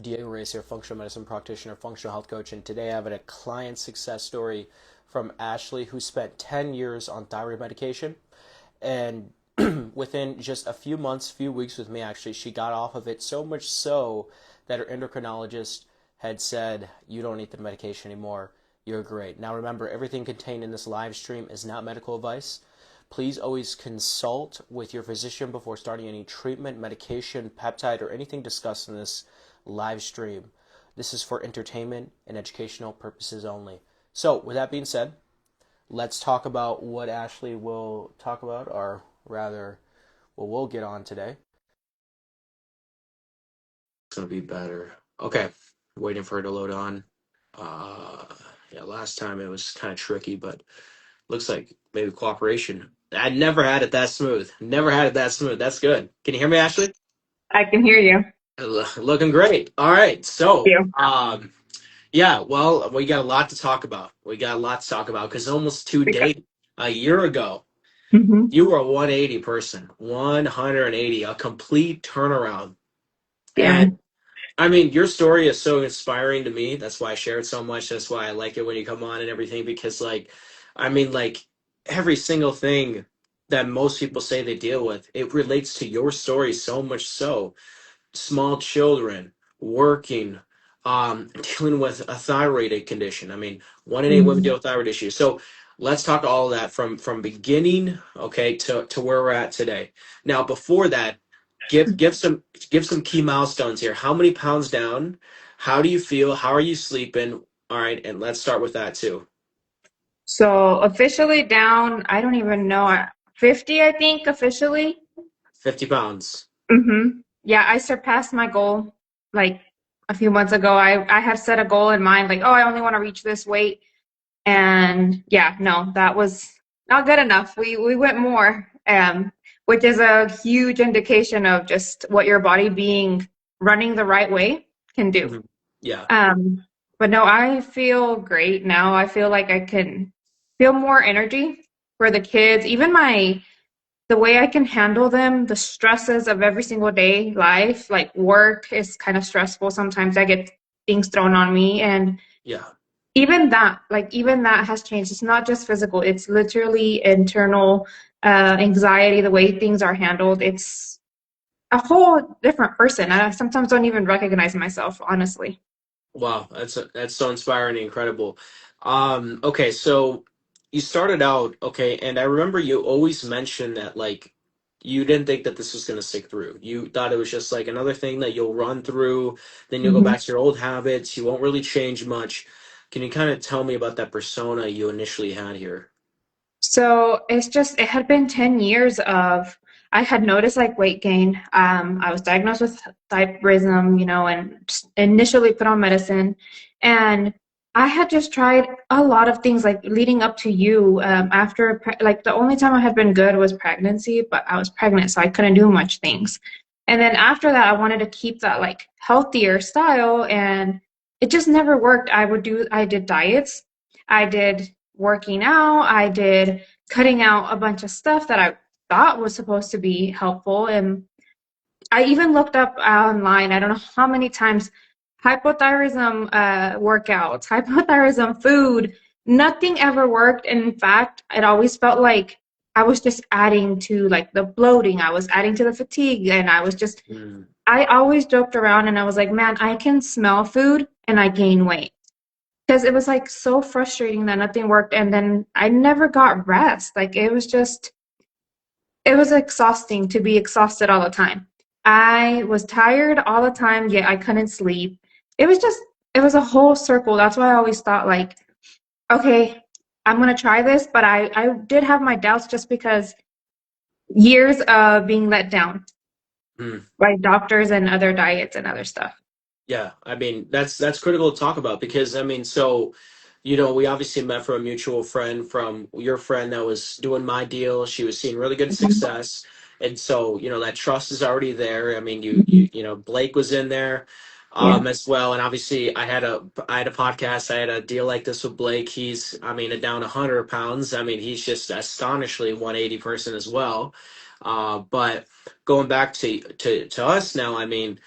Diego Reyes here, functional medicine practitioner, functional health coach, and today I have a client success story from Ashley who spent 10 years on thyroid medication. And within just a few months, few weeks with me, actually, she got off of it so much so that her endocrinologist had said, "You don't need the medication anymore. You're great." Now, remember, everything contained in this live stream is not medical advice. Please always consult with your physician before starting any treatment, medication, peptide, or anything discussed in this live stream. This is for entertainment and educational purposes only. So, with that being said, let's talk about what Ashley will talk about, or rather, what we'll get on today. It's gonna be better. Okay, waiting for it to load on. Uh, yeah, last time it was kind of tricky, but looks like maybe cooperation. I never had it that smooth. Never had it that smooth. That's good. Can you hear me, Ashley? I can hear you. Looking great. All right. So, You. yeah. Well, we got a lot to talk about. We got a lot to talk about because almost two Because, days, a year ago, hmm you were a 180 person, 180, a complete turnaround. Yeah. And I mean, your story is so inspiring to me. That's why I share it so much. That's why I like it when you come on and everything because I mean, every single thing that most people say they deal with, it relates to your story so much so. Small children, working, dealing with a thyroid condition. I mean, 1 in 8 women Mhm. deal with thyroid issues. So let's talk all of that from beginning, okay, to where we're at today. Now, before that, give some key milestones here. How many pounds down? How do you feel? How are you sleeping? All right, and let's start with that too. So officially down, I don't even know, 50, I think, officially. 50 pounds. Yeah, I surpassed my goal like a few months ago. I had set a goal in mind, like, oh, I only want to reach this weight. And yeah, no, that was not good enough. We went more, which is a huge indication of just what your body being running the right way can do. Mhm. Yeah. Um, but no, I feel great now. I feel like I can feel more energy for the kids, even the way I can handle them, the stresses of every single day life, like work is kind of stressful. Sometimes I get things thrown on me, and Yeah. even that has changed. It's not just physical, it's literally internal anxiety, the way things are handled. It's a whole different person. I sometimes don't even recognize myself, honestly. Wow, that's so inspiring and incredible. Okay, so you started out, okay, and I remember you always mentioned that you didn't think that this was gonna stick through. You thought it was just like another thing that you'll run through, then you'll go Mhm. back to your old habits, you won't really change much. Can you kind of tell me about that persona you initially had here? So it had been 10 years of, I had noticed like weight gain. I was diagnosed with thyroidism, and just initially put on medicine. And I had just tried a lot of things like leading up to you. Like the only time I had been good was pregnancy, but I was pregnant, so I couldn't do much things. And then after that, I wanted to keep that like healthier style, and it just never worked. I did diets. I did working out. I did cutting out a bunch of stuff that I thought was supposed to be helpful. And I even looked up online, I don't know how many times, hypothyroidism workouts, hypothyroidism food. Nothing ever worked. And in fact, it always felt like I was just adding to like the bloating, I was adding to the fatigue, and Mm, I always joked around and I was like, man, I can smell food and I gain weight because it was like so frustrating that nothing worked, and then I never got rest. Like it was exhausting to be exhausted all the time. I was tired all the time, yet I couldn't sleep. It was just it was a whole circle. That's why I always thought like, okay, I'm gonna try this, but I did have my doubts just because years of being let down mm. by doctors and other diets and other stuff. Yeah, I mean that's critical to talk about because I mean so we obviously met from a mutual friend from your friend that was doing my deal. She was seeing really good success. And so, that trust is already there. I mean, Mhm. Blake was in there Yeah. as well. And obviously I had a podcast. I had a deal like this with Blake. He's I mean, down 100 pounds. I mean, he's just astonishingly 180 person as well. But going back to us now, I mean,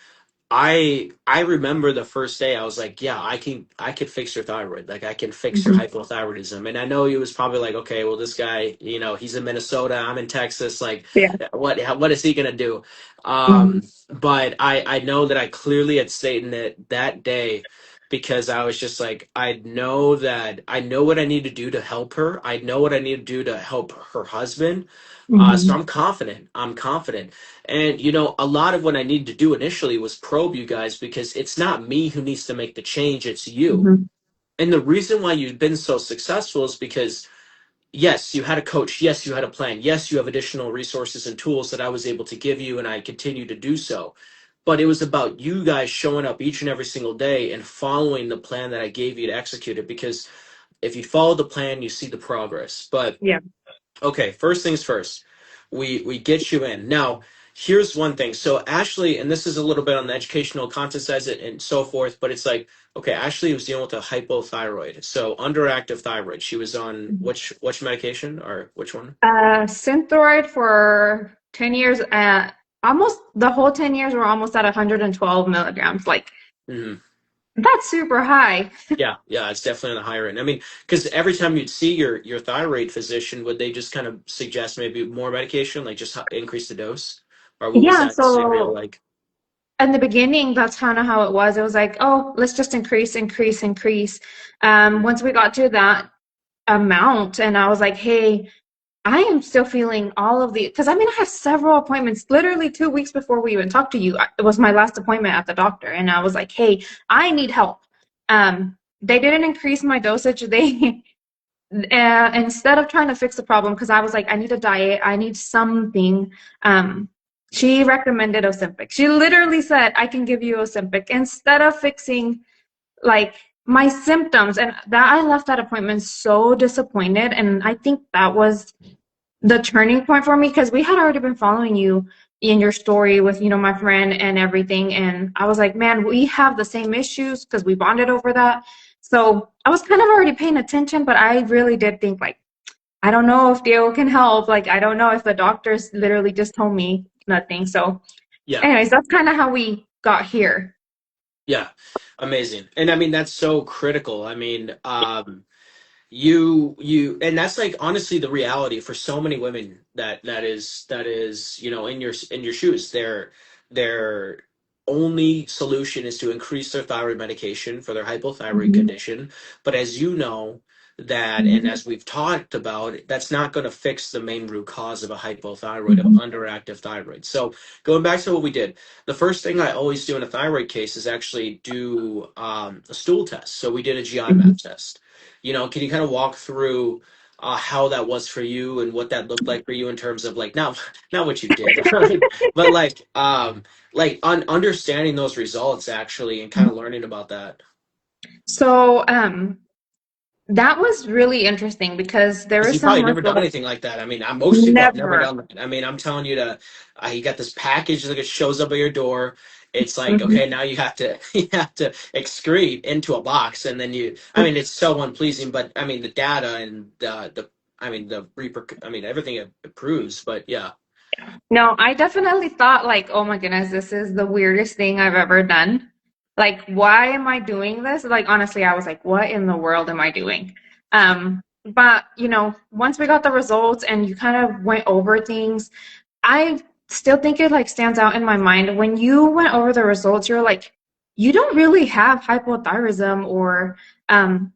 I remember the first day I was like, yeah, I could fix your thyroid. Like I can fix your Mhm. hypothyroidism. And I know he was probably like, okay, well this guy, he's in Minnesota, I'm in Texas, like Yeah. what is he gonna do? Mhm. But I know that I clearly had stated it that day because I was just like, I know what I need to do to help her. I know what I need to do to help her husband. So Mhm. I'm confident. I'm confident. And a lot of what I needed to do initially was probe you guys because it's not me who needs to make the change, it's you. Mhm. And the reason why you've been so successful is because yes, you had a coach, yes, you had a plan, yes, you have additional resources and tools that I was able to give you and I continue to do so. But it was about you guys showing up each and every single day and following the plan that I gave you to execute it because if you follow the plan, you see the progress. But Yeah. okay, first things first. We get you in. Now, here's one thing. So Ashley, and this is a little bit on the educational content side and so forth, but it's like, okay, Ashley was dealing with a hypothyroid. So underactive thyroid. She was on which medication or which one? Synthroid for 10 years, almost the whole 10 years were almost at 112 milligrams. Like, Hmm. that's super high. Yeah, it's definitely on the higher end. I mean, because every time you'd see your thyroid physician, would they just kind of suggest maybe more medication, like just increase the dose, or what was Yeah, that scenario so like? in the beginning, that's kind of how it was. It was like, oh, let's just increase, increase, increase. Once we got to that amount, and I was like, hey, I am still feeling all of the, because I mean, I have several appointments. Literally 2 weeks before we even talked to you, it was my last appointment at the doctor, and I was like, "Hey, I need help." They didn't increase my dosage. They instead of trying to fix the problem, because I was like, I need a diet, I need something. Um, she recommended Ozempic. She literally said, "I can give you Ozempic," instead of fixing like my symptoms, and that I left that appointment so disappointed, and I think that was the turning point for me because we had already been following you in your story with my friend and everything, and I was like, man, we have the same issues because we bonded over that. So I was kind of already paying attention, but I really did think like, I don't know if Diego can help, like I don't know if the doctors literally just told me nothing. So Yeah. anyways, that's kind of how we got here. Yeah, amazing. And I mean that's so critical. I mean, you and that's like honestly the reality for so many women that is, in your shoes. Their only solution is to increase their thyroid medication for their hypothyroid Mhm. condition. But as you know, that and Mhm. as we've talked about, that's not going to fix the main root cause of a hypothyroid, of Mhm. underactive thyroid. So going back to what we did, the first thing I always do in a thyroid case is actually do a stool test. So we did a GI Mhm. map test. Can you kind of walk through how that was for you and what that looked like for you in terms of like not what you did, but understanding those results actually and kind of learning about that. So that was really interesting because there Because were you some probably never done results. anything like that. I mean, most people have never Never. done that. I mean, I'm telling you you got this package that shows up at your door. It's like, Mhm. okay, now you have to you have to excrete into a box, and then I mean, it's so unpleasing. But I mean, the data and I mean, I mean, everything it proves. But yeah, No, I definitely thought like, oh my goodness, this is the weirdest thing I've ever done. Like, why am I doing this? Like, honestly, I was like, what in the world am I doing? But once we got the results and you kind of went over things, I still think it like stands out in my mind. When you went over the results, you're like, you don't really have hypothyroidism, or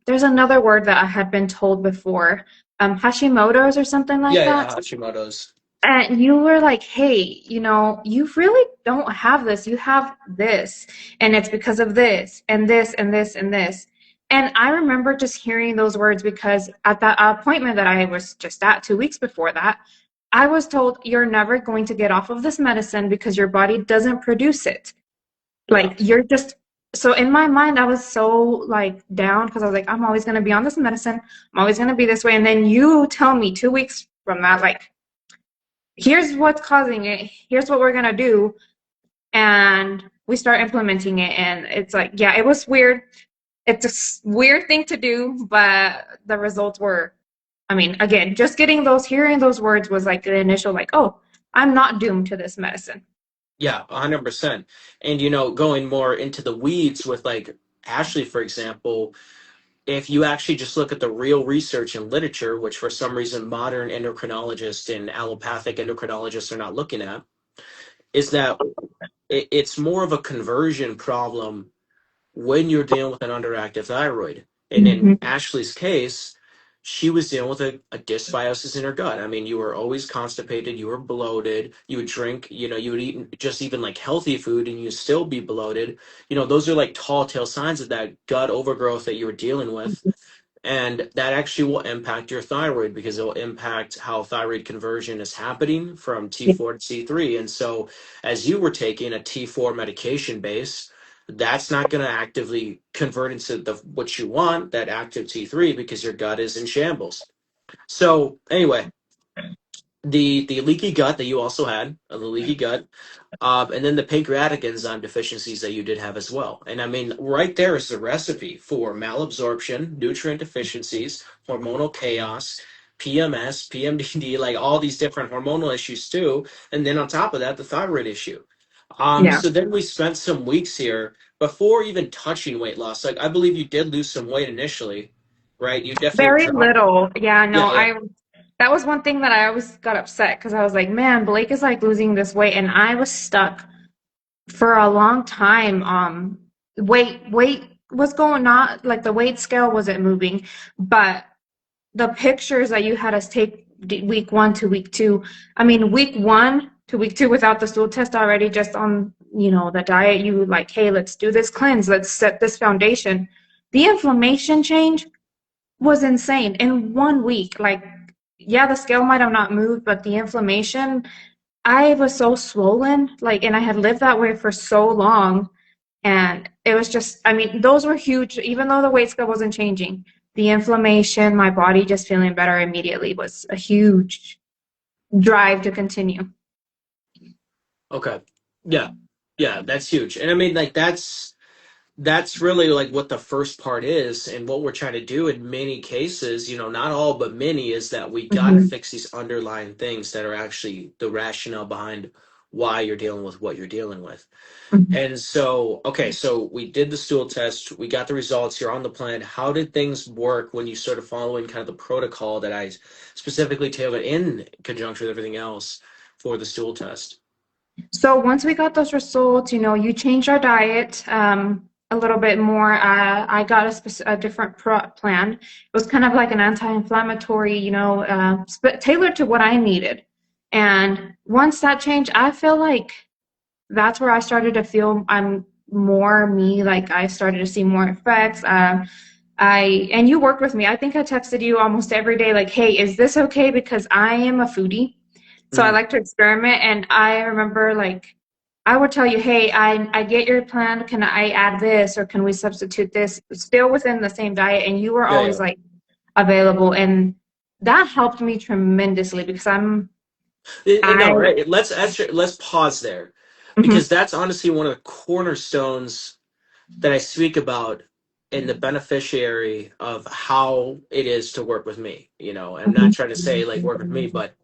there's another word that I had been told before, Hashimoto's or something like yeah, that. Hashimoto's. And you were like, hey, you really don't have this. You have this. And it's because of this and this and this and this. And I remember just hearing those words because at that appointment that I was just at 2 weeks before that, I was told you're never going to get off of this medicine because your body doesn't produce it. Yeah, Like you're just, so in my mind, I was so like down because I was like, I'm always going to be on this medicine. I'm always going to be this way. And then you tell me 2 weeks from that, like, here's what's causing it, here's what we're going to do, and we start implementing it, and it's like, yeah, it was weird. It's a weird thing to do, but the results were, I mean, again, just hearing those words was like the initial like, oh, I'm not doomed to this medicine. Yeah, 100%. And going more into the weeds with like Ashley, for example, if you actually just look at the real research and literature, which for some reason modern endocrinologists and allopathic endocrinologists are not looking at, is that it's more of a conversion problem when you're dealing with an underactive thyroid. And in Mhm. Ashley's case, she was dealing with a dysbiosis in her gut. I mean, you were always constipated, you were bloated, you would drink, you would eat just even like healthy food and you still be bloated. Those are like tall tale signs of that gut overgrowth that you were dealing with. And that actually will impact your thyroid because it will impact how thyroid conversion is happening from Yeah. T4 to T3. And so, as you were taking a T4 medication base, that's not going to actively convert into what you want, that active T3, because your gut is in shambles. So, anyway, the leaky gut that you also had, the leaky gut, and then the pancreatic enzyme deficiencies that you did have as well. And I mean, right there is the recipe for malabsorption, nutrient deficiencies, hormonal chaos, PMS, PMDD, like all these different hormonal issues too. And then on top of that, the thyroid issue. Yeah. So then we spent some weeks here before even touching weight loss. Like I believe you did lose some weight initially, right? You definitely Very dropped. little. Yeah, no, Yeah, yeah. that was one thing that I always got upset because I was like, man, Blake is like losing this weight and I was stuck for a long time. Weight was going not like the weight scale wasn't moving, but the pictures that you had us take week 1 to week 2, I mean, week 1 to week 2 without the stool test already, just on, the diet, you like, hey, let's do this cleanse, let's set this foundation. The inflammation change was insane in 1 week. Like, yeah, the scale might have not moved, but the inflammation, I was so swollen, like, and I had lived that way for so long. And it was just, I mean, those were huge, even though the weight scale wasn't changing. The inflammation, my body just feeling better immediately was a huge drive to continue. Okay. Yeah. Yeah, that's huge. And I mean, like that's really like what the first part is and what we're trying to do in many cases, not all but many, is that we got to Hmm. fix these underlying things that are actually the rationale behind why you're dealing with what you're dealing with. And so, okay, so we did the stool test, we got the results, you're on the plan. How did things work when you started following kind of the protocol that I specifically tailored in conjunction with everything else for the stool test? So once we got those results, you changed our diet a little bit more. I got a different plan. It was kind of like an anti-inflammatory, tailored to what I needed. And once that changed, I feel like that's where I started to feel I'm more me. Like I started to see more effects. And you worked with me. I think I texted you almost every day, like, hey, is this okay? Because I am a foodie. So I Mhm. like to experiment. And I remember like I would tell you, hey, I get your plan. Can I add this or can we substitute this? Still within the same diet. And you were Yeah, always yeah. like available. And that helped me tremendously because No, I, right. Let's pause there mhm, because that's honestly one of the cornerstones that I speak about in the beneficiary of how it is to work with me. I'm not mhm, trying to say like work with me, but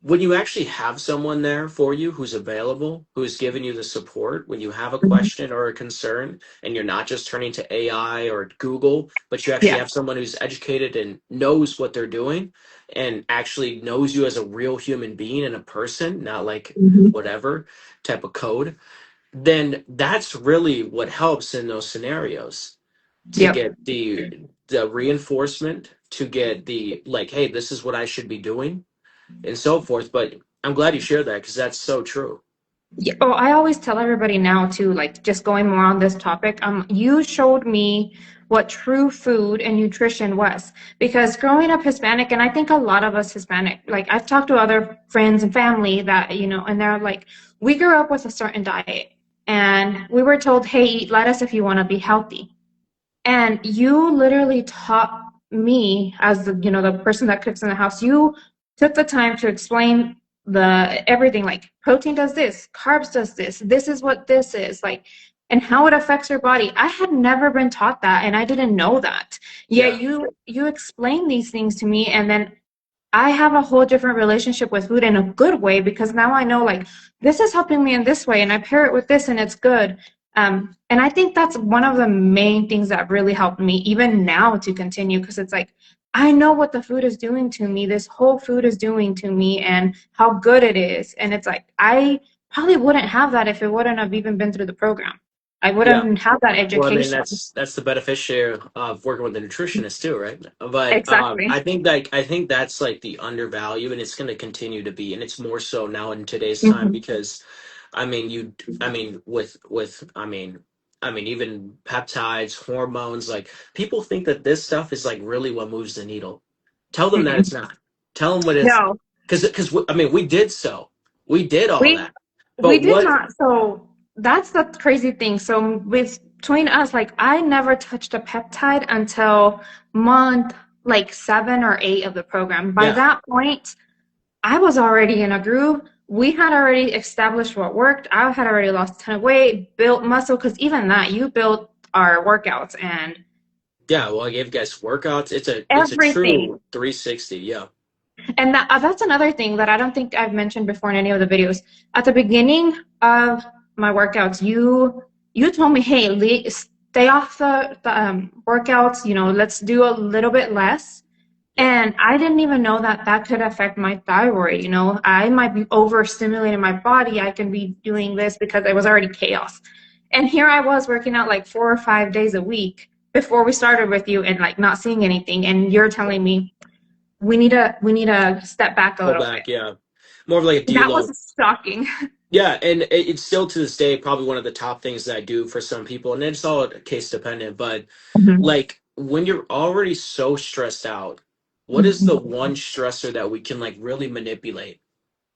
when you actually have someone there for you who's available, who's giving you the support when you have a mhm. question or a concern, and you're not just turning to AI or Google, but you actually Yeah. have someone who's educated and knows what they're doing and actually knows you as a real human being and a person, not like Mhm. whatever type of code, then that's really what helps in those scenarios to Yep. get the reinforcement, to get the like, hey, this is what I should be doing and so forth. But I'm glad you shared that because that's so true. Yeah. Oh, I always tell everybody now too, like just going more on this topic. You showed me what true food and nutrition was because growing up Hispanic, and I think a lot of us Hispanic, like I've talked to other friends and family that, and they're like, we grew up with a certain diet and we were told, hey, eat lettuce if you want to be healthy. And you literally taught me as the person that cooks in the house, you took the time to explain the everything like protein does this, carbs does this is what this is like and how it affects your body. I had never been taught that and I didn't know that. Yet Yeah. you explained these things to me and then I have a whole different relationship with food in a good way, because now I know like this is helping me in this way, and I pair it with this and it's good. And I think that's one of the main things that really helped me even now to continue, because it's like I know what the food is doing to me, this whole food is doing to me, and how good it is. And it's like I probably wouldn't have that if it wouldn't have even been through the program. I Yeah. wouldn't have that Well, I mean, education. that's the beneficiary of working with a nutritionist too, right? But Exactly. I think that's like the undervalue, and it's going to continue to be, and it's more so now in today's time Hmm. because, I mean, I mean, I mean, even peptides, hormones, like people think that this stuff is like really what moves the needle. Tell them that Mm-mm. it's not. Tell them what it's, No, because I mean, we did all we that, we but did what? not. So that's the crazy thing. So between us, like I never touched a peptide until month like 7 or 8 of the program. By Yeah. that point, I was already in a groove. We had already established what worked. I had already lost a ton of weight, built muscle, because even that, you built our workouts and Yeah, well, I gave you guys workouts. It's a everything. true 360. Yeah. And that's another thing that I don't think I've mentioned before in any of the videos. At the beginning of my workouts, you told me, hey, stay off the workouts. You know, let's do a little bit less. Yeah. And I didn't even know that that could affect my thyroid. You know, I might be overstimulating my body. I can be doing this because it was already chaos. And here I was working out like 4 or 5 days a week before we started with you, and like not seeing anything. And you're telling me we need to step back a Pull little bit. back. Yeah. More of like a That deload. was shocking. Yeah, and it's still to this day probably one of the top things that I do for some people, and it's all case dependent. But Mhm. like when you're already so stressed out, what is the Mhm. one stressor that we can like really manipulate?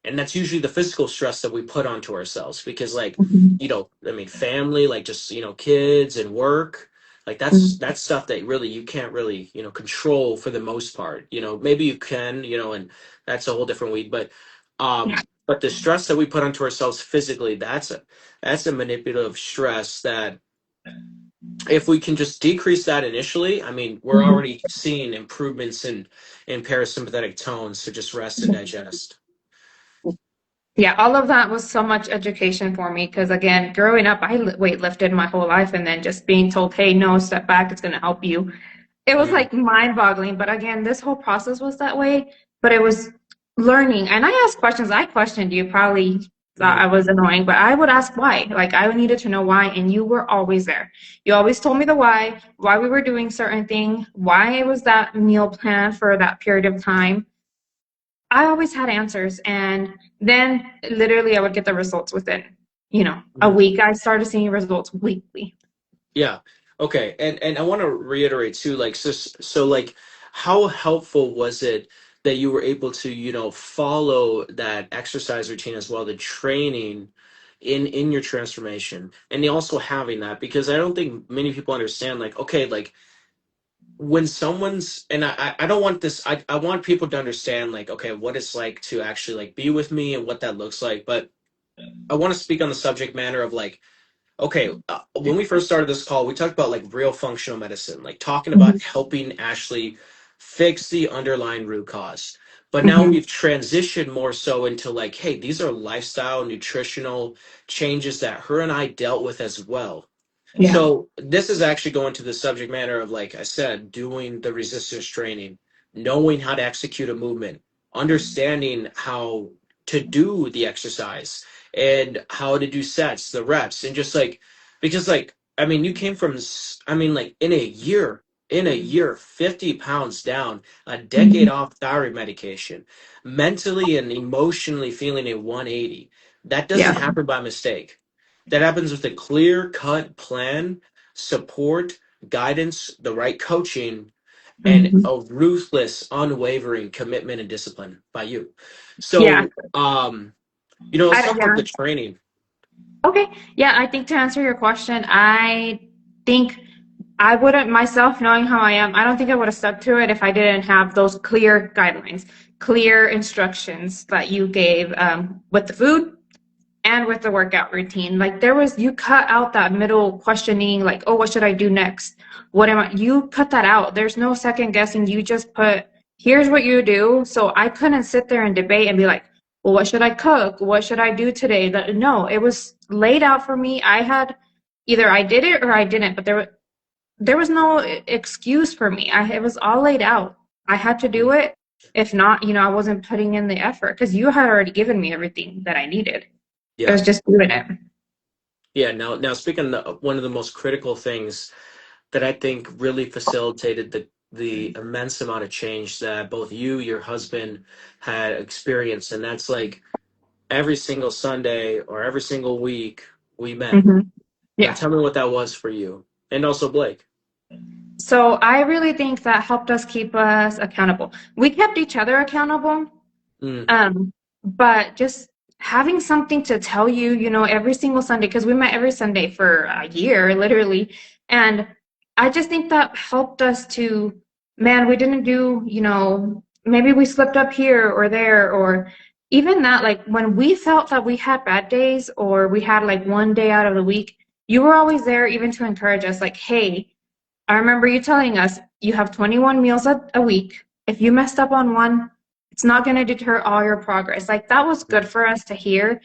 And that's usually the physical stress that we put onto ourselves because like Mhm. I mean family, like just kids and work, like Mhm. that's stuff that really you can't really control for the most part. Maybe you can, and that's a whole different weed. Yeah. But the stress that we put onto ourselves physically, that's a manipulative stress that if we can just decrease that initially, I mean, we're Mhm. already seeing improvements in parasympathetic tones to just rest and digest. Yeah, all of that was so much education for me, because again, growing up, I weightlifted my whole life, and then just being told, "Hey, no, step back, it's going to help you." It was Mm, like mind-boggling. But again, this whole process was that way, but it was learning. And I asked questions. I questioned you, probably thought mm. I was annoying, but I would ask why. Like I needed to know why, and you were always there. You always told me the why we were doing certain thing, why it was that meal plan for that period of time. I always had answers. And then literally I would get the results within, a Mhm. week. I started seeing results weekly. Yeah. Okay. And I want to reiterate too, like so like how helpful was it that you were able to, follow that exercise routine as well, the training in your transformation, and also having that because I don't think many people understand like, okay, like when someone's and I don't want this I want people to understand like, okay, what it's like to actually like be with me and what that looks like. But I want to speak on the subject matter of like, okay, when we first started this call, we talked about like real functional medicine, like talking about Mhm. helping Ashley fix the underlying root cause. But now Mhm. we've transitioned more so into like, hey, these are lifestyle, nutritional changes that her and I dealt with as well. Yeah. So this is actually going to the subject matter of, like I said, doing the resistance training, knowing how to execute a movement, understanding how to do the exercise and how to do sets, the reps, and just like because like I mean you came from I mean like in a year 50 pounds down, a decade Mhm. off thyroid medication, mentally and emotionally feeling a 180. That doesn't Yeah. happen by mistake. That happens with a clear cut plan, support, guidance, the right coaching, and Mhm. a ruthless, unwavering commitment and discipline by you. Yeah. So, let's talk about Yeah. the training. Okay. Yeah, I think to answer your question, I think I wouldn't myself, knowing how I am, I don't think I would have stuck to it if I didn't have those clear guidelines, clear instructions that you gave, with the food and with the workout routine. Like you cut out that middle questioning, like, oh, what should I do next? You cut that out. There's no second guessing. You just put here's what you do. So I couldn't sit there and debate and be like, well, what should I cook? What should I do today? No, it was laid out for me. I had either I did it or I didn't, but there was no excuse for me. It was all laid out. I had to do it. If not, I wasn't putting in the effort because you had already given me everything that I needed. It Yeah. was just doing it. Yeah. Now speaking of one of the most critical things that I think really facilitated the immense amount of change that both you, your husband had experienced, and that's like every single Sunday or every single week we met. Hmm. Now Yeah. tell me what that was for you, and also Blake. So I really think that helped us keep us accountable. We kept each other accountable, Mm, but just having something to tell you, every single Sunday, because we met every Sunday for a year, literally. And I just think that helped us to, man, we didn't do, maybe we slipped up here or there, or even that, like when we felt that we had bad days or we had like one day out of the week, you were always there even to encourage us, like, hey, I remember you telling us you have 21 meals a week. If you messed up on one, it's not going to deter all your progress. Like that was good for us to hear,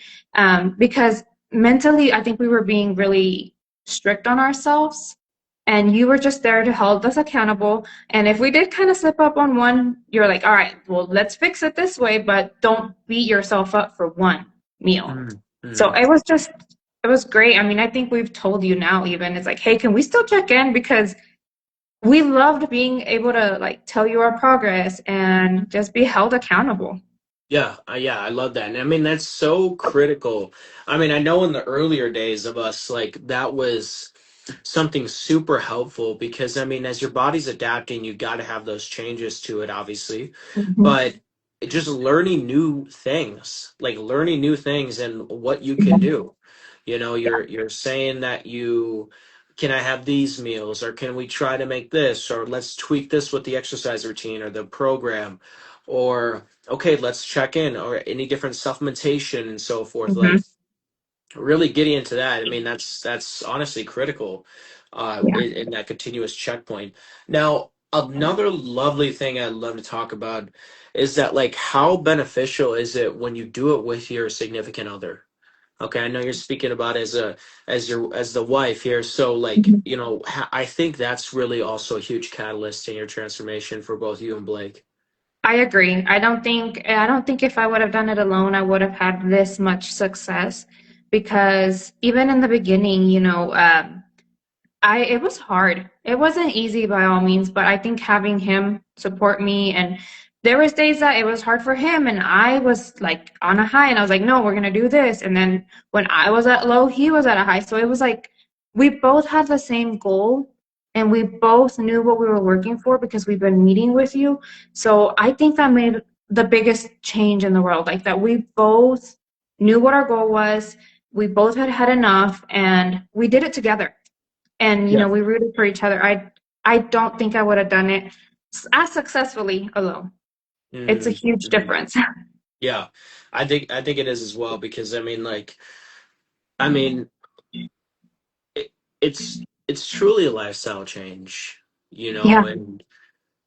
because mentally, I think we were being really strict on ourselves. And you were just there to hold us accountable. And if we did kind of slip up on one, you're like, all right, well, let's fix it this way, but don't beat yourself up for one meal. mm, So mm. it was great. I mean, I think we've told you now, even it's like, hey, can we still check in? Because we loved being able to like tell you our progress and just be held accountable. Yeah, I love that. And I mean, that's so critical. I mean, I know in the earlier days of us, like that was something super helpful because I mean, as your body's adapting, you got to have those changes to it, obviously. Mhm. But just learning new things and what you can do. You're saying that can I have these meals or can we try to make this or let's tweak this with the exercise routine or the program or okay, let's check in or any different supplementation and so forth. Mhm. Like really getting into that. I mean, that's honestly critical Yeah. in that continuous checkpoint. Now, another lovely thing I'd love to talk about is that like how beneficial is it when you do it with your significant other? Okay, I know you're speaking about as the wife here. So like, Mhm. I think that's really also a huge catalyst in your transformation for both you and Blake. I agree. I don't think if I would have done it alone, I would have had this much success because even in the beginning, it was hard. It wasn't easy by all means, but I think having him support me and there was days that it was hard for him and I was like on a high and I was like, no, we're gonna do this. And then when I was at low, he was at a high. So it was like we both had the same goal and we both knew what we were working for because we've been meeting with you. So I think that made the biggest change in the world. Like that we both knew what our goal was. We both had had enough and we did it together and Yeah. we rooted for each other. I don't think I would have done it as successfully alone. It's a Hmm. huge difference. Yeah. I think it is as well because I mean it, it's truly a lifestyle change, Yeah,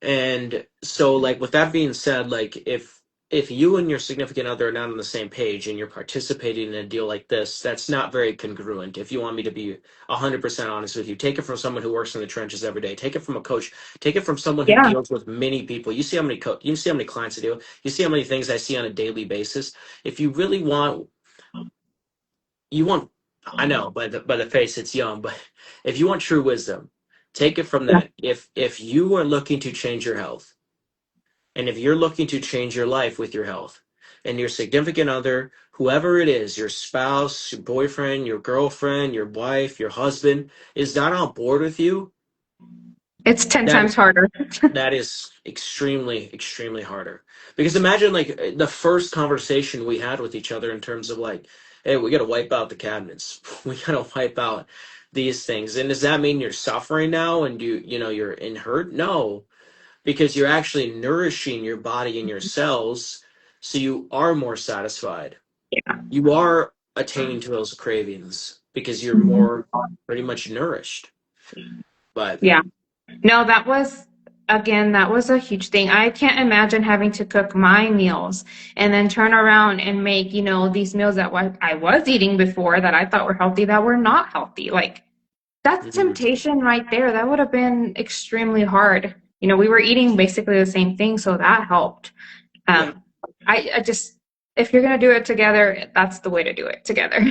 and so like with that being said, like if you and your significant other are not on the same page and you're participating in a deal like this, that's not very congruent. If you want me to be 100% honest with you, take it from someone who works in the trenches every day. Take it from a coach. Take it from someone who yeah, deals with many people. You see how many clients I deal with. You see how many things I see on a daily basis. If you really want you want I know by the face it's young, but if you want true wisdom, take it from yeah. that. If you are looking to change your health, and if you're looking to change your life with your health, and your significant other, whoever it is, your spouse, your boyfriend, your girlfriend, your wife, your husband, is not on board with you, It's 10 that times harder. that is extremely, extremely harder. Because imagine like the first conversation we had with each other in terms of like, hey, we got to wipe out the cabinets. We got to wipe out these things. And does that mean you're suffering now and you're in hurt? No, because you're actually nourishing your body and your cells so you are more satisfied. Yeah. You are attaining to those cravings because you're Mhm. more pretty much nourished. But Yeah. No, that was. again, that was a huge thing. I can't imagine having to cook my meals and then turn around and make, these meals that I was eating before that I thought were healthy that were not healthy. Like, that's Mhm. temptation right there. That would have been extremely hard. We were eating basically the same thing, so that helped. Yeah. Um, I just, if you're gonna do it together, that's the way to do it together.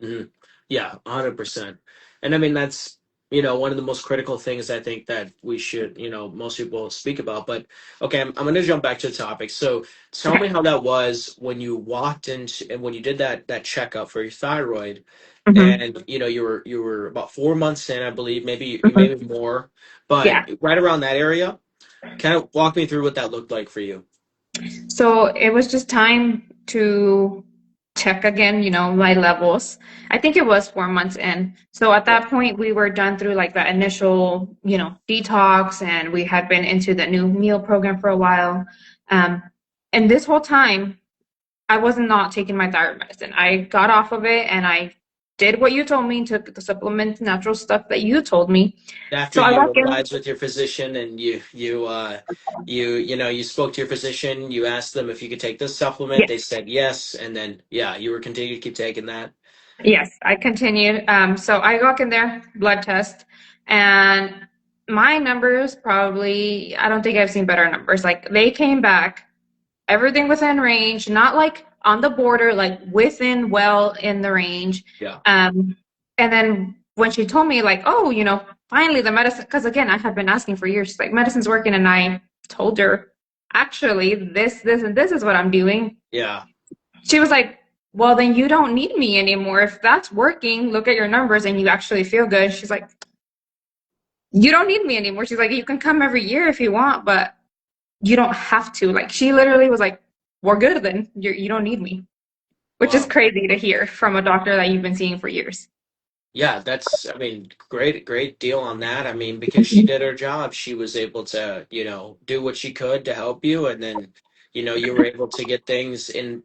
Hmm. Yeah, 100%. And I mean, that's, one of the most critical things I think that we should, most people speak about. But okay, I'm going to jump back to the topic. So tell me Okay. how that was when you walked into and when you did that checkup for your thyroid, Hmm. and you were about 4 months in, I believe, Hmm. maybe more, but Yeah. right around that area. Kind of walk me through what that looked like for you. So it was just time to check again, my levels. I think it was 4 months in. So at Yeah. that point, we were done through like the initial, detox, and we had been into the new meal program for a while. Um, and this whole time, I was not taking my thyroid medicine. I got off of it and I did what you told me, took the supplements, natural stuff that you told me. After So I you walk in. advised with your physician and you spoke to your physician, you asked them if you could take this supplement, they said yes, and then yeah, you were continuing to keep taking that. Yes, I continued. So I walk in there, blood test, and my numbers probably, I don't think I've seen better numbers. Like they came back, everything within range, not like on the border, like within well in the range. Yeah. And then when she told me, like, oh, finally the medicine, because again, I had been asking for years, she's like, medicine's working. And I told her, actually, this, and this is what I'm doing. Yeah. She was like, well, then you don't need me anymore. If that's working, look at your numbers and you actually feel good. She's like, you don't need me anymore. She's like, you can come every year if you want, but you don't have to. Like, she literally was like, we're good then. You don't need me, which is Wow. crazy to hear from a doctor that you've been seeing for years. Yeah, that's, I mean, great deal on that. I mean, because she did her job, she was able to, do what she could to help you, and then, you were able to get things in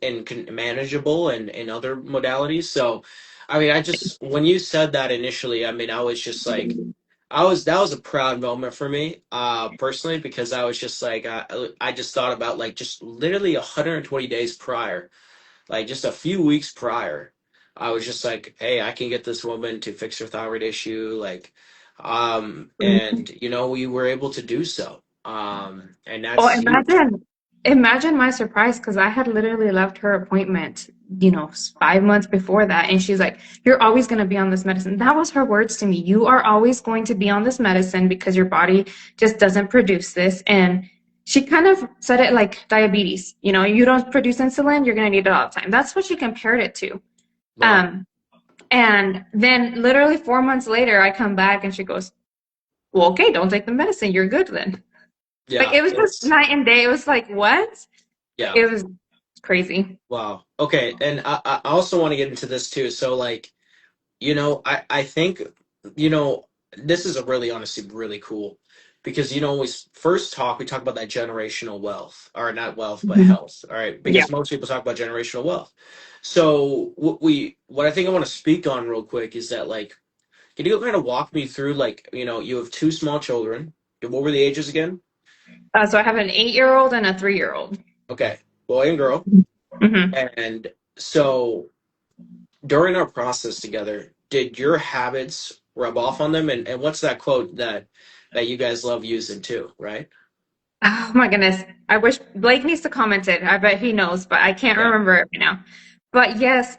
manageable and in other modalities. So, I mean, when you said that initially, I mean, I was just like, that was a proud moment for me, personally, because I was just like, I just thought about like just literally 120 days prior, like just a few weeks prior, I was just like, hey, I can get this woman to fix her thyroid issue, like, and we were able to do so, and Oh, that's huge. imagine my surprise because I had literally left her appointment, 5 months before that, and she's like, "You're always going to be on this medicine." That was her words to me. You are always going to be on this medicine because your body just doesn't produce this. And she kind of said it like diabetes. You don't produce insulin, you're going to need it all the time. That's what she compared it to. Wow. Um, and then literally 4 months later, I come back and she goes, "Well, okay, don't take the medicine. You're good then." Like Yeah, it was just it's night and day. It was like, what? yeah. It was crazy. Wow. Okay, and I also want to get into this too. So like, I think, you know, this is a really honestly really cool because when we first talk, we talk about that generational wealth, or not wealth, but Mhm. health. All right, Yeah. because most people talk about generational wealth. So what I think I want to speak on real quick is that like, can you kind of walk me through like, you have two small children. What were the ages again? So I have an 8-year-old and a 3-year-old. Okay, boy and girl. Hmm. And so during our process together, did your habits rub off on them? And what's that quote that you guys love using too, right? Oh my goodness. I wish Blake needs to comment it. I bet he knows, but I can't Yeah. remember it right now. But yes,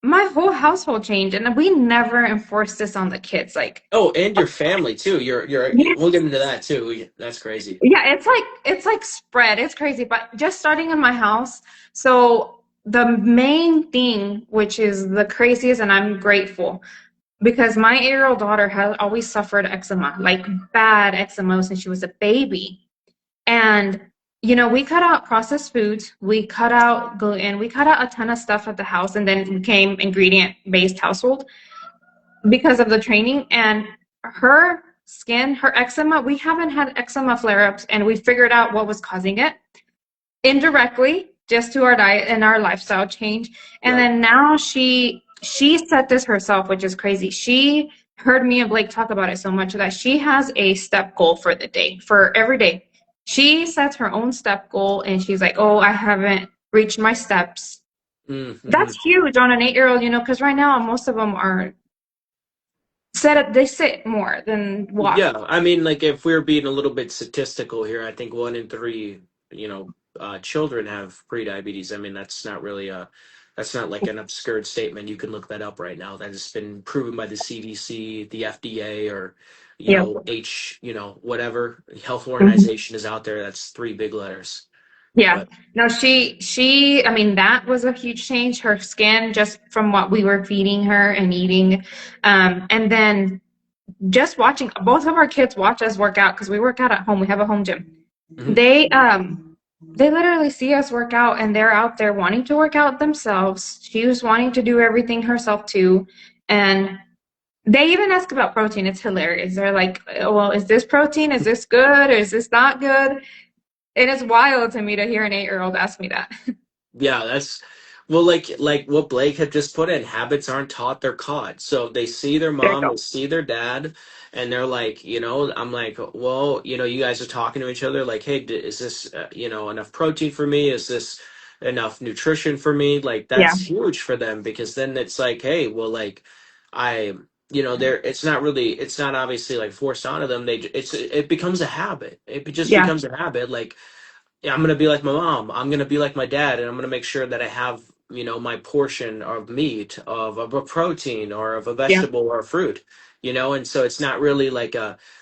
my whole household changed, and we never enforced this on the kids. Like, Oh, and your family too. We'll yes. get into that too. That's crazy. Yeah, it's like spread. It's crazy, but just starting in my house. So the main thing, which is the craziest, and I'm grateful, because my 8-year-old daughter has always suffered eczema, like bad eczema since she was a baby. And we cut out processed foods, we cut out gluten, we cut out a ton of stuff at the house, and then it became ingredient-based household because of the training. And her skin, her eczema, we haven't had eczema flare-ups, and we figured out what was causing it indirectly just to our diet and our lifestyle change. And Yep. then now she said this herself, which is crazy. She heard me and Blake talk about it so much that she has a step goal for the day, for every day. She sets her own step goal and she's like, oh, I haven't reached my steps. Mm-hmm. That's huge on an 8-year-old, because right now most of them are they sit more than walk. Yeah, I mean, like if we're being a little bit statistical here, I think 1 in 3, children have prediabetes. I mean, that's not like an obscure statement. You can look that up right now. That has been proven by the CDC, the FDA, or Yeah. whatever health Mhm. organization is out there. That's three big letters. Yeah. But No, I mean, that was a huge change. Her skin, just from what we were feeding her and eating. And then just watching both of our kids watch us work out because we work out at home. We have a home gym. mhm, They literally see us work out and they're out there wanting to work out themselves. She was wanting to do everything herself too. And they even ask about protein. It's hilarious. They're like, well, is this protein? Is this good? Or is this not good? It is wild to me to hear an 8-year-old ask me that. yeah, that's well, like what Blake had just put in. Habits aren't taught; they're caught. So they see their There you mom, go. they see their dad, and they're like, I'm like, well, you guys are talking to each other, like, hey, is this, enough protein for me? Is this enough nutrition for me? Like, Yeah. that's huge for them because then it's like, hey, well, like, I, it's not obviously like forced onto them. It becomes a habit. It just Yeah. becomes a habit. Like yeah, I'm gonna be like my mom. I'm gonna be like my dad, and I'm gonna make sure that I have, my portion of meat, of a protein, or of a Yeah. vegetable or a fruit. And so it's not really like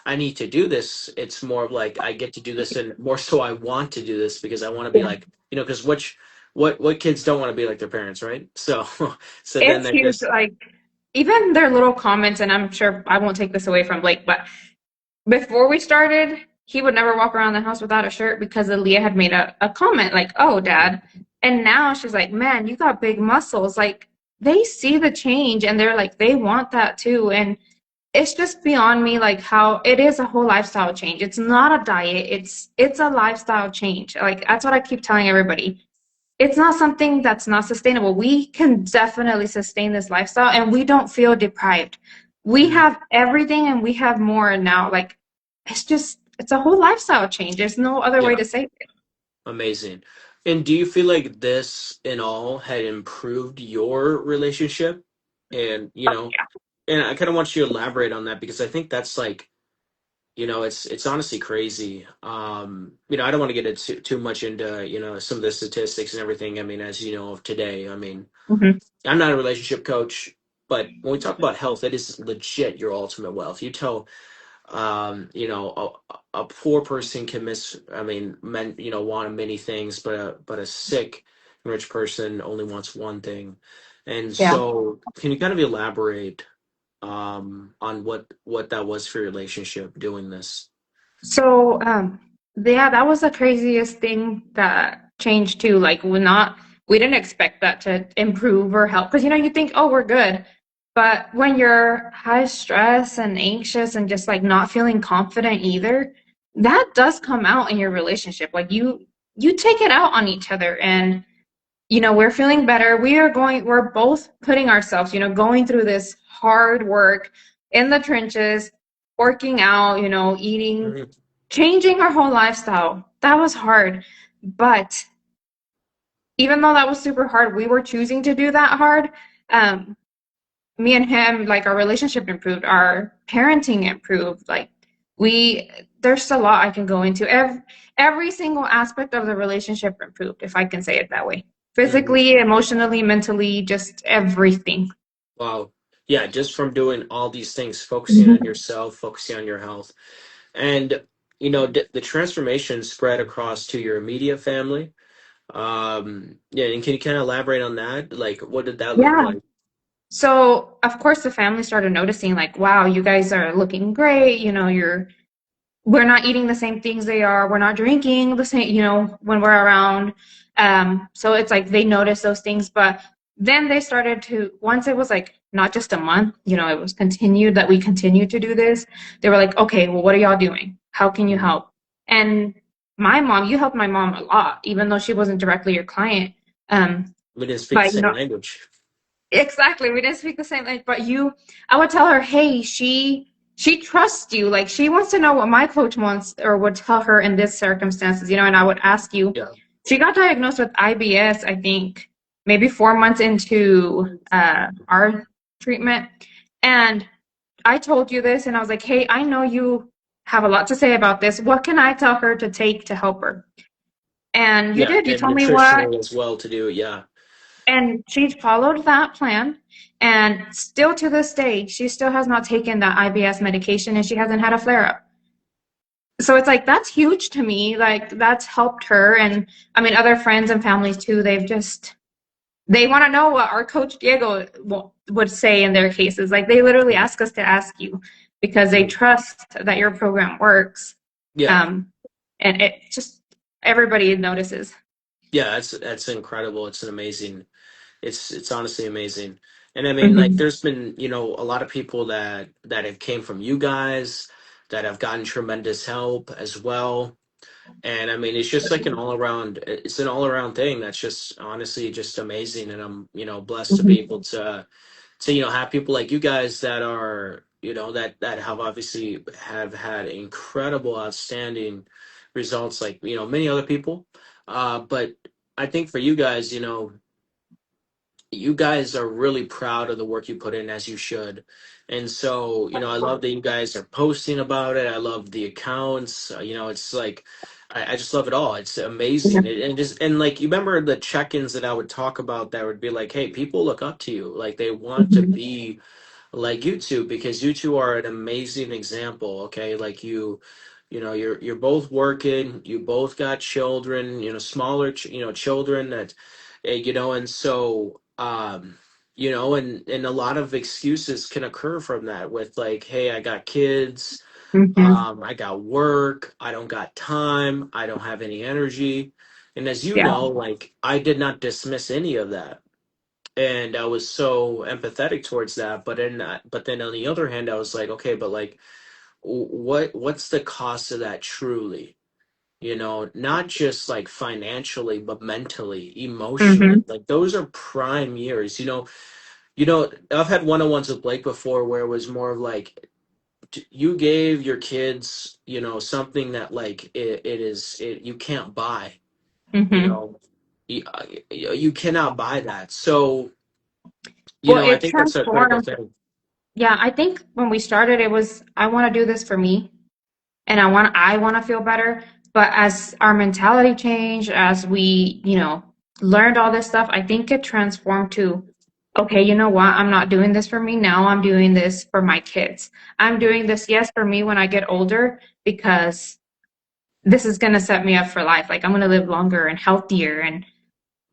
I need to do this. It's more of like I get to do this, and more so I want to do this because I want to be Yeah. like, because what kids don't want to be like their parents, right? So so then It's they're huge. just Like, even their little comments, and I'm sure I won't take this away from Blake, but before we started, he would never walk around the house without a shirt because Aaliyah had made a comment like, oh, dad. And now she's like, man, you got big muscles. Like, they see the change and they're like, they want that too. And it's just beyond me, like, how it is a whole lifestyle change. It's not a diet. It's a lifestyle change. Like, that's what I keep telling everybody. It's not something that's not sustainable. We can definitely sustain this lifestyle and we don't feel deprived. We Mhm. have everything and we have more now. Like, it's a whole lifestyle change. There's no other way Yeah, to say it. amazing. And do you feel like this in all had improved your relationship? And and I kind of want you to elaborate on that because I think that's like, it's honestly crazy. I don't want to get into too much into, some of the statistics and everything. I mean, as you know of today, I mean, Mhm. I'm not a relationship coach, but when we talk about health, it is legit your ultimate wealth. You tell, a poor person can I mean, men, want many things, but a sick, rich person only wants one thing. And Yeah. so, can you kind of elaborate on what that was for your relationship doing this. So, yeah, that was the craziest thing that changed too. Like, we didn't expect that to improve or help because you think, oh, we're good. But when you're high stress and anxious and just like not feeling confident either, that does come out in your relationship. Like, you take it out on each other and we're feeling better. We're both putting ourselves, going through this hard work in the trenches, working out, eating, Mhm. changing our whole lifestyle. That was hard. But even though that was super hard, we were choosing to do that hard. Um, Me and him, like, our relationship improved, our parenting improved. Like, we, there's a lot I can go into. Every single aspect of the relationship improved, if I can say it that way. Mhm. Physically, emotionally, mentally, just everything. Wow. Yeah, just from doing all these things, focusing on Mhm. yourself, focusing on your health, and the transformation spread across to your immediate family. Yeah, and can you kind of elaborate on that? Like, what did that look Yeah. like? So, of course, the family started noticing, like, wow, you guys are looking great. We're not eating the same things they are. We're not drinking the same, when we're around. So it's like they notice those things, but then they started to, once it was like not just a month, it was continued that we continued to do this. They were like, okay, well, what are y'all doing? How can you Mhm. help? And you helped my mom a lot, even though she wasn't directly your client. Um, We didn't speak the but same language. Exactly. We didn't speak the same language, but I would tell her, hey, she trusts you. Like she wants to know what my coach wants or would tell her in this circumstances, and I would ask you. Yeah. She got diagnosed with IBS, I think, maybe 4 months into our treatment. And I told you this, and I was like, hey, I know you have a lot to say about this. What can I tell her to take to help her? And you Yeah, did. You and told me what. nutritionally as well to do. Yeah. And she followed that plan. And still to this day, she still has not taken that IBS medication and she hasn't had a flare up. So it's like, that's huge to me. Like, that's helped her. And I mean, other friends and families too, they want to know what our coach Diego would say in their cases. Like, they literally ask us to ask you because they trust that your program works. Yeah. And it just, everybody notices. Yeah, that's incredible. It's an amazing. It's honestly amazing. And I mean, like, there's been, a lot of people that have came from you guys that have gotten tremendous help as well. And I mean, it's just like it's an all around thing that's just honestly just amazing. And I'm, blessed to be able to, have people like you guys that are, that have obviously have had incredible, outstanding results like, many other people. But I think for you guys, you guys are really proud of the work you put in, as you should. And so, I love that you guys are posting about it. I love the accounts. It's like I just love it all. It's amazing. And like you remember the check-ins that I would talk about that would be like, hey, people look up to you. Like they want to be like you two because you two are an amazing example. Okay, like you're both working. You both got children. Smaller children that and so and a lot of excuses can occur from that with like, hey, I got kids, Mm-hmm. I got work, I don't got time, I don't have any energy. And as you Yeah. know, like I did not dismiss any of that. And I was so empathetic towards that. But then on the other hand, I was like, okay, but like what's the cost of that truly? Not just like financially, but mentally, emotionally. Mm-hmm. Like those are prime years. I've had one-on-ones with Blake before where it was more of like you gave your kids, something that like you can't buy. You Mm-hmm. know, you cannot buy that. So, Well, I it think that's a critical transformed. thing. Yeah, I think when we started, it was I want to do this for me, and I want to feel better. But as our mentality changed, as we, learned all this stuff, I think it transformed to, okay, you know what? I'm not doing this for me now. I'm doing this for my kids. I'm doing this, yes, for me when I get older, because this is going to set me up for life. Like I'm going to live longer and healthier. And,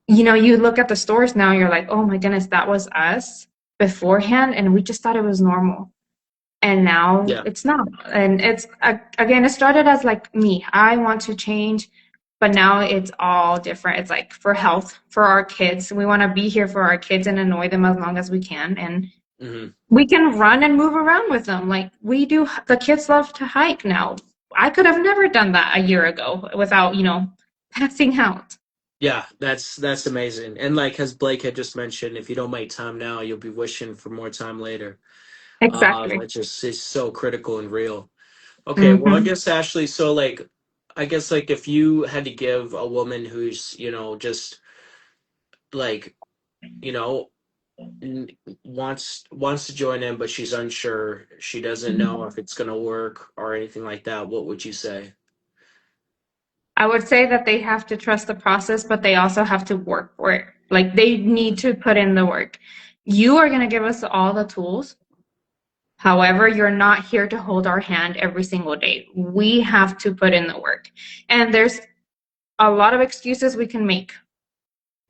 you look at the stores now, you're like, oh my goodness, that was us beforehand. And we just thought it was normal. And now Yeah. it's not. And it's, again, it started as like me. I want to change, but now it's all different. It's like for health, for our kids. We want to be here for our kids and annoy them as long as we can. And Hmm. we can run and move around with them like we do. The kids love to hike now. I could have never done that a year ago without, passing out. Yeah, that's amazing. And like as Blake had just mentioned, if you don't make time now, you'll be wishing for more time later. Exactly. Which is so critical and real. Okay, well, I Hmm. guess Ashley, so like, I guess like if you had to give a woman who's, just like, you know, n- wants to join in, but she's unsure, she doesn't know if it's gonna work or anything like that, what would you say? I would say that they have to trust the process, but they also have to work for it. Like they need to put in the work. You are going to give us all the tools. However, you're not here to hold our hand every single day. We have to put in the work. And there's a lot of excuses we can make,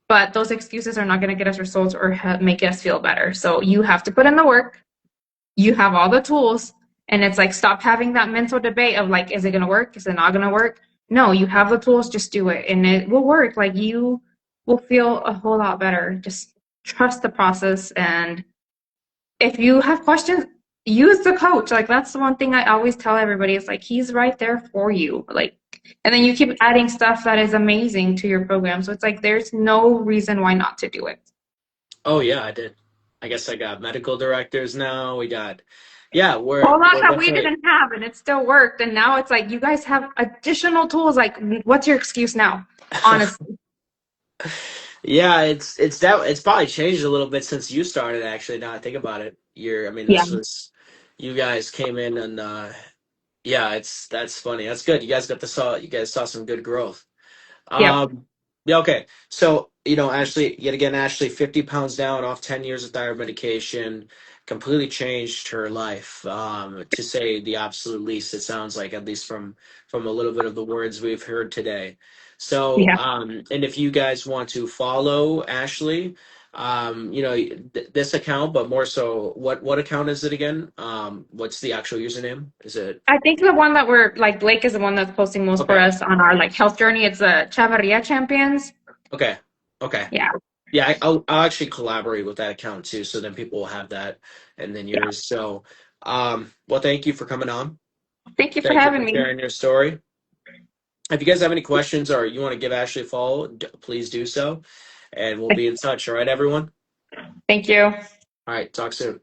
but those excuses are not going to get us results or make us feel better. So you have to put in the work. You have all the tools. And it's like, stop having that mental debate of like, is it going to work? Is it not going to work? No, you have the tools, just do it and it will work. Like you will feel a whole lot better. Just trust the process. And if you have questions, use the coach. Like that's the one thing I always tell everybody. It's like he's right there for you. Like, and then you keep adding stuff that is amazing to your program. So it's like there's no reason why not to do it. Oh yeah, I did. I guess I got medical directors now. We got, yeah, All that we're that we definitely. didn't have, and it still worked. And now it's like you guys have additional tools. Like, what's your excuse now? Honestly. Yeah, it's probably changed a little bit since you started. Actually, now I think about it, I mean, Yeah. this was you guys came in and yeah, that's funny. That's good. You guys saw some good growth. Yep. Yeah, okay. So, Ashley, yet again, Ashley, 50 pounds down off 10 years of thyroid medication, completely changed her life. To say the absolute least, it sounds like, at least from a little bit of the words we've heard today. So, Yeah. and if you guys want to follow Ashley, this account, but more so, what account is it again? What's the actual username? Is it I think the one that we're like Blake is the one that's posting most for okay? us on our like health journey. It's Chavarria Champions. Okay. Okay. Yeah. Yeah, I'll actually collaborate with that account too, so then people will have that, and then Yeah. yours. So, well, thank you for coming on. Thank you for Thank you having for me. sharing your story. If you guys have any questions or you want to give Ashley a follow, please do so, and we'll be in touch. All right, everyone. Thank you. All right, talk soon.